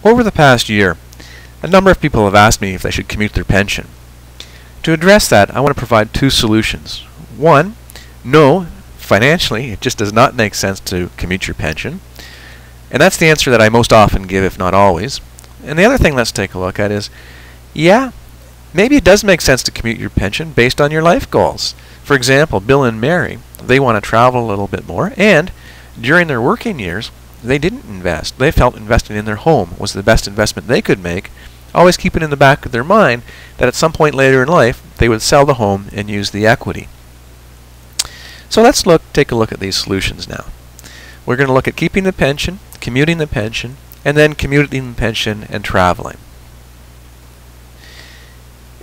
Over the past year, a number of people have asked me if they should commute their pension. To address that, I want to provide two solutions. One, no, financially, it just does not make sense to commute your pension. And that's the answer that I most often give, if not always. And the other thing let's take a look at is, yeah, maybe it does make sense to commute your pension based on your life goals. For example, Bill and Mary, they want to travel a little bit more, and during their working years, they didn't invest. They felt investing in their home was the best investment they could make, always keeping in the back of their mind that at some point later in life, they would sell the home and use the equity. So let's take a look at these solutions now. We're going to look at keeping the pension, commuting the pension, and then commuting the pension and traveling.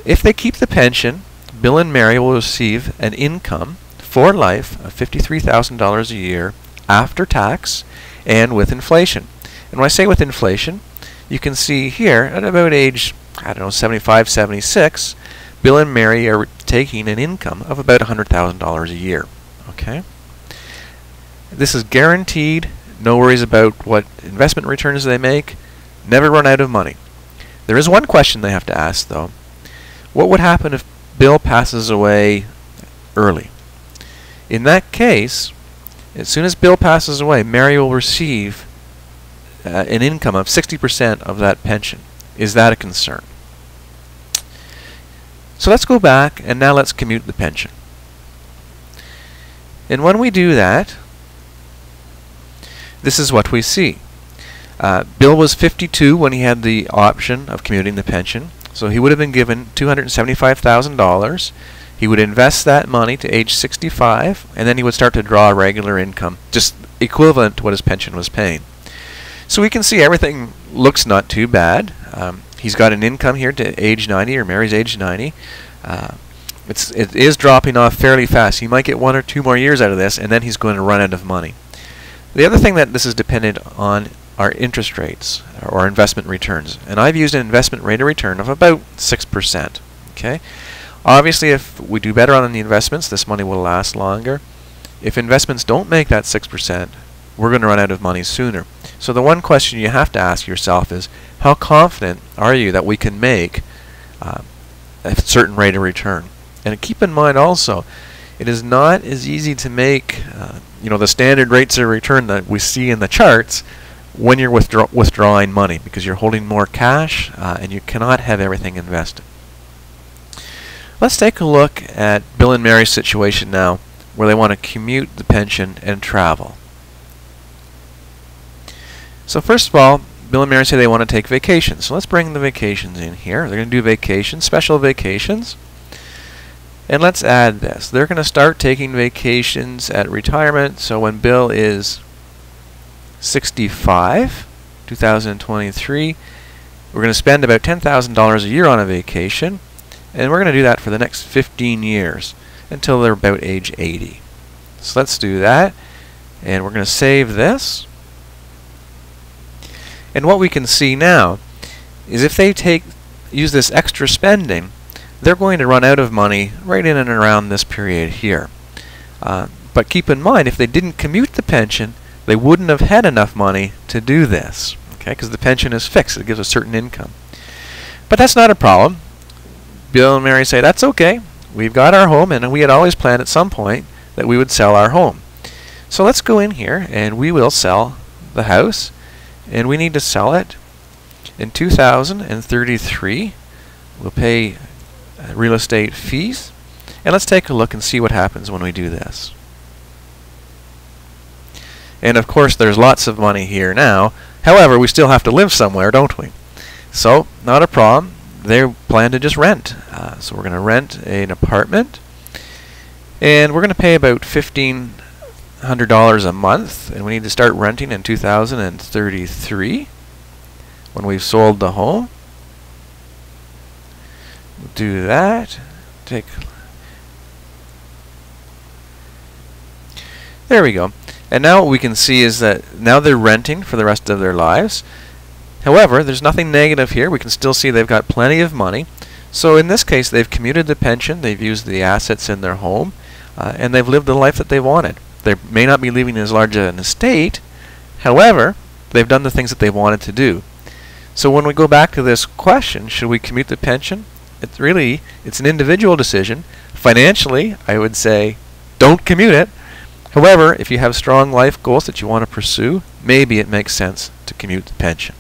If they keep the pension, Bill and Mary will receive an income for life of $53,000 a year after tax and with inflation. And when I say with inflation, you can see here at about age, 75, 76, Bill and Mary are taking an income of about $100,000 a year. Okay? This is guaranteed, no worries about what investment returns they make, never run out of money. There is one question they have to ask though. What would happen if Bill passes away early? In that case, as soon as Bill passes away, Mary will receive an income of 60% of that pension. Is that a concern? So let's go back and now let's commute the pension. And when we do that, this is what we see. Bill was 52 when he had the option of commuting the pension, so he would have been given $275,000. He would invest that money to age 65, and then he would start to draw a regular income, just equivalent to what his pension was paying. So we can see everything looks not too bad. He's got an income here to age 90, or Mary's age 90. It is dropping off fairly fast. He might get 1 or 2 more years out of this, and then he's going to run out of money. The other thing that this is dependent on are interest rates, or investment returns. And I've used an investment rate of return of about 6%. Okay? Obviously, if we do better on the investments, this money will last longer. If investments don't make that 6%, we're going to run out of money sooner. So the one question you have to ask yourself is, how confident are you that we can make a certain rate of return? And keep in mind also, it is not as easy to make the standard rates of return that we see in the charts when you're withdrawing money, because you're holding more cash and you cannot have everything invested. Let's take a look at Bill and Mary's situation now, where they want to commute the pension and travel. So first of all, Bill and Mary say they want to take vacations. So let's bring the vacations in here. They're going to do vacations, special vacations. And let's add this. They're going to start taking vacations at retirement. So when Bill is 65, 2023, we're going to spend about $10,000 a year on a vacation. And we're going to do that for the next 15 years until they're about age 80. So let's do that. And we're going to save this. And what we can see now is if they use this extra spending, they're going to run out of money right in and around this period here. But keep in mind, if they didn't commute the pension, they wouldn't have had enough money to do this, okay? Because the pension is fixed; it gives a certain income. But that's not a problem. Bill and Mary say that's okay. We've got our home, and we had always planned at some point that we would sell our home. So let's go in here, and we will sell the house. And we need to sell it in 2033. We'll pay real estate fees. And let's take a look and see what happens when we do this. And of course there's lots of money here now. However, we still have to live somewhere, don't we? So, not a problem. They plan to just rent. So we're going to rent an apartment. And we're going to pay about $1,500 a month, and we need to start renting in 2033 when we've sold the home. We'll do that. There we go. And now what we can see is that now they're renting for the rest of their lives. However, there's nothing negative here. We can still see they've got plenty of money. So in this case, they've commuted the pension, they've used the assets in their home, and they've lived the life that they wanted. They may not be leaving as large an estate, however, they've done the things that they wanted to do. So when we go back to this question, should we commute the pension? It's an individual decision. Financially, I would say don't commute it. However, if you have strong life goals that you want to pursue, maybe it makes sense to commute the pension.